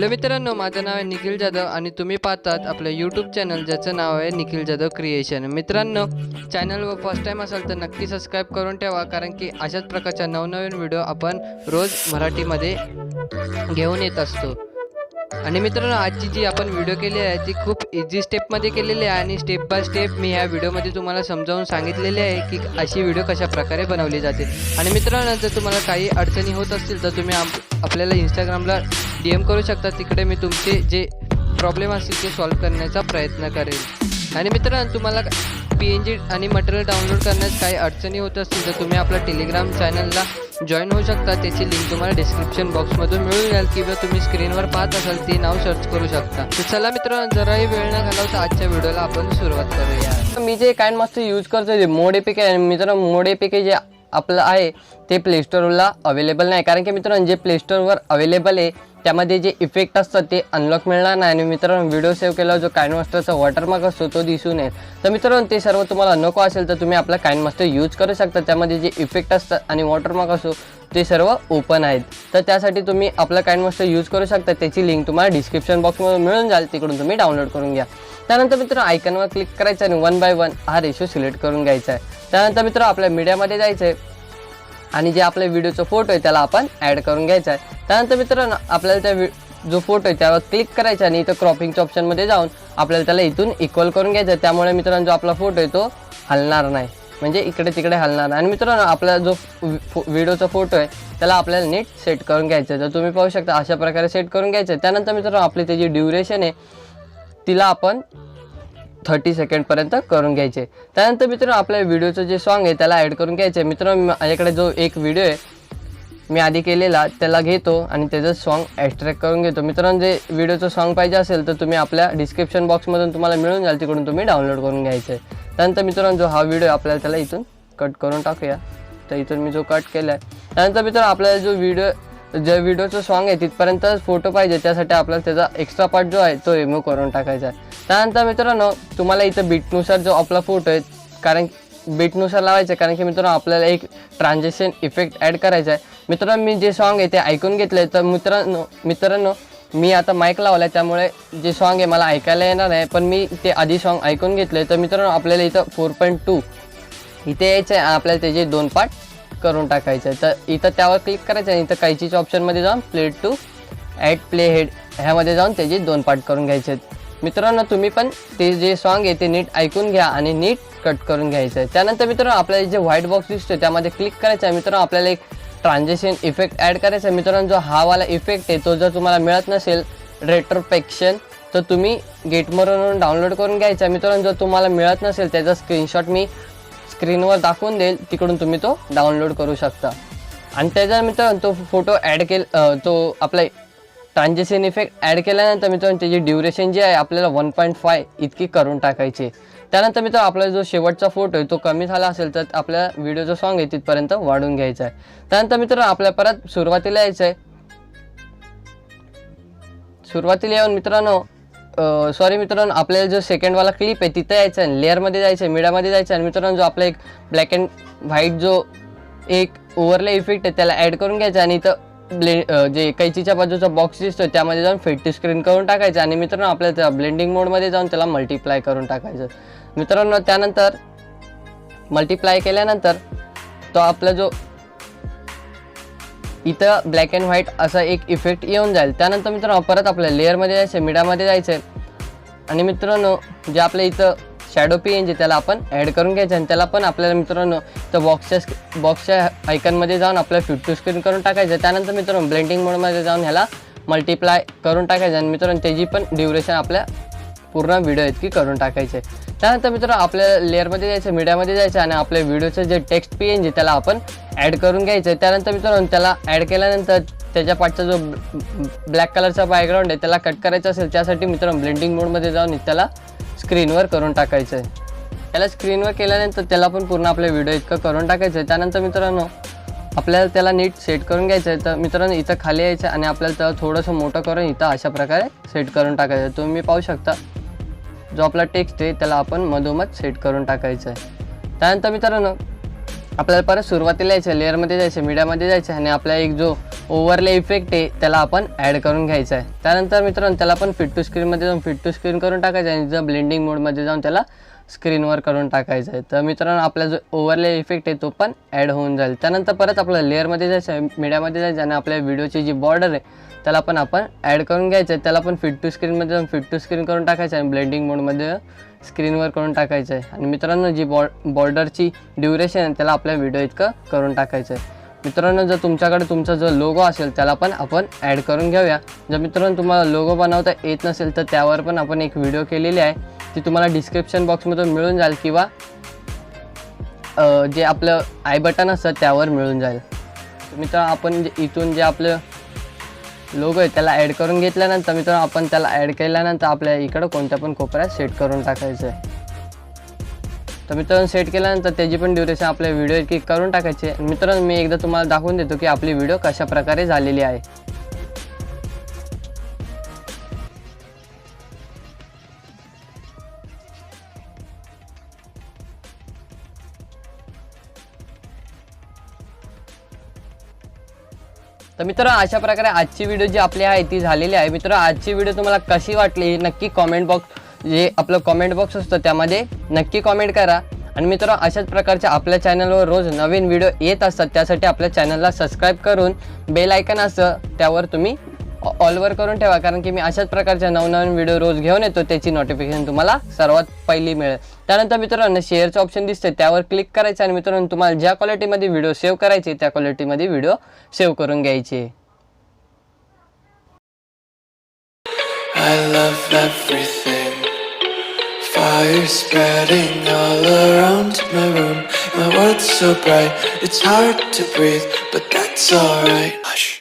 Hello मित्रांनो, माझं नाव आहे निखिल जाधव आणि तुम्ही पाहतात आपलं यूट्यूब चॅनल ज्याचं नाव आहे निखिल जाधव क्रिएशन। मित्रांनो, चॅनलवर फर्स्ट टाइम असाल तर नक्की सबस्क्राईब करून ठेवा, कारण की अशाच प्रकारच्या नवनवीन व्हिडिओ आपण रोज मराठीमध्ये घेऊन येत असतो। आणि मित्रांनो, आजची जी आपण व्हिडिओ केली आहे ती खूप इझी स्टेपमध्ये केलेली आहे आणि स्टेप बाय स्टेप मी ह्या व्हिडिओमध्ये तुम्हाला समजावून सांगितलेले आहे की अशी व्हिडिओ कशा प्रकारे बनवली जाते। आणि मित्रांनो, जर तुम्हाला काही अडचणी होत असतील तर तुम्ही आपल्याला इंस्टाग्रामला DM करू शकता। तिकडे मी तुमचे जे प्रॉब्लेम असतील ते सॉल्व्ह करण्याचा प्रयत्न करेल। आणि मित्रांनो, तुम्हाला PNG आणि मटेरियल डाउनलोड करण्यास काही अडचणी होत असतील तर तुम्ही आपल्या टेलिग्राम चॅनलला जॉईन होऊ शकता। त्याची लिंक तुम्हाला डिस्क्रिप्शन बॉक्समधून मिळून जाईल किंवा तुम्ही स्क्रीनवर पाहत असाल ते नाव सर्च करू शकता। तर चला मित्रांनो, जराही वेळ न घालवता आजच्या व्हिडिओला आपण सुरुवात करूया। मी जे काइंडमास्टर यूज करतो ते मोड APK आहे। मित्रांनो, मोड APK जे आपलं आहे ते प्ले स्टोरला अवेलेबल नाही, कारण की मित्रांनो जे प्ले स्टोरवर अवेलेबल आहे त्यामध्ये जे इफेक्ट असतात ते अनलॉक मिळणार नाही। आणि मित्रांनो, व्हिडिओ सेव्ह केल्यावर जो काइंडमास्टरचा वॉटरमार्क असतो तो दिसून येईल। तर मित्रांनो, ते सर्व तुम्हाला नको असेल तर तुम्ही आपला काइंडमास्टर यूज करू शकता। त्यामध्ये जे इफेक्ट असतात आणि वॉटरमार्क असतो ते सर्व ओपन आहेत। तर त्यासाठी तुम्ही आपला काइंडमास्टर यूज करू शकता। त्याची लिंक तुम्हाला डिस्क्रिप्शन बॉक्समध्ये मिळून जाईल, तिकडून तुम्ही डाउनलोड करून घ्या। त्यानंतर मित्रांनो, आयकॉनवर क्लिक करायचं आणि 1 by 1 हा रेशो सिलेक्ट करून घ्यायचा आहे। त्यानंतर मित्रांनो, आपल्या मीडियामध्ये जायचं आहे आणि जे आपल्या व्हिडिओचा फोटो आहे त्याला आपण ॲड करून घ्यायचा आहे। त्यानंतर मित्रांनो, आपल्याला त्या जो फोटो आहे त्यावर क्लिक करायचा आणि इथं क्रॉपिंगच्या ऑप्शनमध्ये जाऊन आपल्याला त्याला इथून इक्वल करून घ्यायचा आहे। त्यामुळे मित्रांनो, जो आपला फोटो आहे तो हलणार नाही, म्हणजे इकडे तिकडे हलणार नाही। आणि मित्रांनो, आपला जो व्हिडिओचा फोटो आहे त्याला आपल्याला नीट सेट करून घ्यायचं आहे। तर तुम्ही पाहू शकता अशा प्रकारे सेट करून घ्यायचं आहे। त्यानंतर मित्रांनो, आपली त्याची ड्युरेशन आहे तिला आपण 30 सेकंडपर्यंत करून घ्यायचे। त्यानंतर मित्रांनो, आपल्या व्हिडिओचं जे सॉन्ग आहे त्याला ॲड करून घ्यायचं आहे। मित्रांनो, माझ्याकडे जो एक व्हिडिओ आहे मी आधी केलेला त्याला घेतो आणि त्याचं सॉन्ग एक्स्ट्रॅक्ट करून घेतो। मित्रांनो, जे व्हिडिओचं सॉन्ग पाहिजे असेल तर तुम्ही आपल्या डिस्क्रिप्शन बॉक्समधून तुम्हाला मिळून जाईल, तिकडून तुम्ही डाउनलोड करून घ्यायचं आहे। त्यानंतर मित्रांनो, जो हा व्हिडिओ आपल्याला त्याला इथून कट करून टाकूया। तर इथून मी जो कट केला आहे, त्यानंतर मित्रांनो, आपल्याला जो व्हिडिओचं सॉन्ग आहे तिथपर्यंत फोटो पाहिजे, त्यासाठी आपल्याला त्याचा एक्स्ट्रा पार्ट जो आहे तो रिमूव्ह करून टाकायचा आहे। त्यानंतर मित्रांनो, तुम्हाला इथं बीटनुसार जो आपला फोटो आहे कारण बीटनुसार लावायचं आहे, कारण की मित्रांनो आपल्याला एक ट्रान्झॅक्शन इफेक्ट ॲड करायचा आहे। मित्रांनो, मी जे सॉन्ग आहे ते ऐकून घेतलं आहे। तर मित्रांनो मी आता माईक लावला आहे, त्यामुळे जे सॉन्ग आहे मला ऐकायला येणार नाही, पण मी ते आधी सॉन्ग ऐकून घेतलं आहे। तर मित्रांनो, आपल्याला इथं 4.2 इथे यायचं आहे, आपल्याला त्याचे 2 पार्ट करून टाकायचं आहे। तर इथं त्यावर क्लिक करायचं आहे, इथं कैचीच्या ऑप्शनमध्ये जाऊन play to add play head ह्यामध्ये जाऊन त्याचे 2 पार्ट करून घ्यायचे आहेत। मित्रांनो, तुम्ही पण ते जे सॉन्ग आहे ते नीट ऐकून घ्या आणि नीट कट करून घ्यायचं आहे। त्यानंतर मित्रांनो, आपल्याला जे व्हाईट बॉक्स दिसतो त्यामध्ये क्लिक करायचं आहे। मित्रांनो, आपल्याला एक ट्रान्झॅक्शन इफेक्ट ॲड करायचा आहे। मित्रांनो, जो हा वाला इफेक्ट आहे तो जर तुम्हाला मिळत नसेल रेट्रोस्पेक्शन तर तुम्ही गेटमरून डाउनलोड करून घ्यायचा आहे। मित्रांनो, जर तुम्हाला मिळत नसेल त्याचा स्क्रीनशॉट मी स्क्रीनवर दाखवून देईल, तिकडून तुम्ही तो डाउनलोड करू शकता। आणि त्याचा मित्रांनो तो फोटो ॲड तो आपला ट्रान्झॅक्शन इफेक्ट ॲड केल्यानंतर मित्रांनो त्याची ड्युरेशन जी आहे आपल्याला 1.5 इतकी करून टाकायची। त्यानंतर मित्रांनो, आपला जो शेवटचा फोटो आहे तो कमी झाला असेल तर आपल्या व्हिडिओचं सॉन्ग आहे तिथपर्यंत वाढून घ्यायचा आहे। त्यानंतर मित्रांनो, आपल्या परत सुरुवातीला यायचं आहे। सुरुवातीला येऊन मित्रांनो मित्रांनो, आपल्याला जो सेकंडवाला क्लिप आहे तिथं यायचं आहे, लेअरमध्ये जायचं आहे, मीडियामध्ये जायचं आहे। आणि मित्रांनो, जो आपला एक ब्लॅक अँड व्हाईट जो एक ओव्हरले इफेक्ट आहे त्याला ॲड करून घ्यायचा आणि इथं जे कैचीच्या बाजूचा बॉक्स दिसतो त्यामध्ये जाऊन फेड टू स्क्रीन करून टाकायचं आणि मित्रांनो आपल्याला त्या ब्लेंडिंग मोडमध्ये जाऊन त्याला मल्टिप्लाय करून टाकायचं। मित्रांनो, त्यानंतर मल्टिप्लाय केल्यानंतर तो आपला जो इथं ब्लॅक अँड व्हाईट असा एक इफेक्ट येऊन जाईल। त्यानंतर मित्रांनो, परत आपल्या लेअरमध्ये जायचं आहे, मीडियामध्ये जायचं आहे आणि मित्रांनो जे आपल्या इथं शॅडो PNG त्याला आपण ॲड करून घ्यायचं आणि त्याला पण आपल्याला मित्रांनो तर बॉक्सच्या आयकॉनमध्ये जाऊन आपल्याला फिट टू स्क्रीन करून टाकायचं। त्यानंतर मित्रांनो, ब्लेंडिंग मोडमध्ये जाऊन ह्याला मल्टिप्लाय करून टाकायचं आणि मित्रांनो त्याची पण ड्युरेशन आपल्या पूर्ण व्हिडिओ इतकी करून टाकायचे। त्यानंतर मित्रांनो, आपल्या लेअरमध्ये जायचं, मीडियामध्ये जायचं आणि आपल्या व्हिडिओचं जे टेक्स्ट PNG त्याला आपण ॲड करून घ्यायचं। त्यानंतर मित्रांनो, त्याला ॲड केल्यानंतर त्याच्या पाठचा जो ब्लॅक कलरचा बॅकग्राऊंड आहे त्याला कट करायचा असेल त्यासाठी मित्रांनो ब्लेंडिंग मोडमध्ये जाऊन त्याला स्क्रीनवर करून टाकायचं आहे। त्याला स्क्रीनवर केल्यानंतर त्याला पण पूर्ण आपल्या व्हिडिओ इतकं करून टाकायचं आहे। त्यानंतर मित्रांनो, आपल्याला त्याला नीट सेट करून घ्यायचं आहे। तर मित्रांनो, इथं खाली यायचं आणि आपल्याला त्याला थोडंसं मोठं करून इथं अशा प्रकारे सेट करून टाकायचं आहे। तुम्ही पाहू शकता जो आपला टेक्स्ट आहे त्याला आपण मधोमध सेट करून टाकायचं आहे। त्यानंतर मित्रांनो, आपल्याला परत सुरुवातीला यायचं, लेअरमध्ये जायचं, मीडियामध्ये जायचं आणि आपला एक जो ओव्हरले इफेक्ट आहे त्याला आपण ॲड करून घ्यायचा आहे. त्यानंतर मित्रांनो त्याला आपण फिट टू स्क्रीनमध्ये जाऊन फिट टू स्क्रीन करून टाकायचं आणि जर ब्लेंडिंग मोडमध्ये जाऊन त्याला स्क्रीनवर करून टाकायचं आहे. तर मित्रांनो आपला जो ओव्हरले इफेक्ट आहे तो पण ॲड होऊन जाईल. त्यानंतर परत आपल्याला लेअरमध्ये जायचं, मीडियामध्ये जायचं आणि आपल्या व्हिडिओची जी बॉर्डर आहे त्याला पण आपण ॲड करून घ्यायचं आहे. त्याला पण फिट टू स्क्रीनमध्ये जाऊन फिट टू स्क्रीन करून टाकायचं आहे आणि ब्लेंडिंग मोडमध्ये स्क्रीनवर करून टाकायचं आहे. आणि मित्रांनो जी बॉर्डरची ड्युरेशन आहे त्याला आपल्या व्हिडिओ इतकं करून टाकायचं आहे. मित्रांनो जर तुमच्याकडे तुमचा जो लोगो असेल त्याला पण आपण ॲड करून घेऊया. जर मित्रांनो तुम्हाला लोगो बनवता येत नसेल तर त्यावर पण आपण एक व्हिडिओ केलेली आहे, ती तुम्हाला डिस्क्रिप्शन बॉक्समधून मिळून जाईल किंवा जे आपलं आय बटन असतं त्यावर मिळून जाईल. मित्रांनो आपण इथून जे आपलं लोगो आहे त्याला ॲड करून घेतल्यानंतर मित्रांनो आपण त्याला ॲड केल्यानंतर आपल्या इकडं कोणत्या पण कोपऱ्यात सेट करून टाकायचं आहे. तर मित्रांनो सेट केल्यानंतर त्याची पण ड्युरेशन आपल्या व्हिडिओ क्लिक करून टाकायची आहे. मित्रांनो मी एकदा तुम्हाला दाखवून देतो की आपली व्हिडिओ कशा प्रकारे झालेली आहे. तर मित्रांनो अशा प्रकारे आजची व्हिडिओ जी आपली आहे ती झालेली आहे. मित्रांनो आजची व्हिडिओ तुम्हाला कशी वाटली नक्की कॉमेंट बॉक्स जे आपलं कॉमेंट बॉक्स असतं त्यामध्ये नक्की कॉमेंट करा. आणि मित्रांनो अशाच प्रकारच्या आपल्या चॅनलवर रोज नवीन व्हिडिओ येत असतात, त्यासाठी आपल्या चॅनलला सबस्क्राईब करून बेल आयकन असतं त्यावर तुम्ही ऑलवर करून ठेवा, कारण की मी अशाच प्रकारच्या नवनवीन व्हिडिओ रोज घेऊन येतो, त्याची नोटिफिकेशन तुम्हाला सर्वात पहिली मिळेल. त्यानंतर मित्रांनो शेअरचं ऑप्शन दिसते त्यावर क्लिक करायचं आणि मित्रांनो तुम्हाला ज्या क्वालिटीमध्ये व्हिडिओ सेव्ह करायचे त्या क्वालिटीमध्ये व्हिडिओ सेव्ह करून घ्यायचे. I love everything. Fire spreading all around my room. My world's so bright, it's hard to breathe, but that's alright. Hush.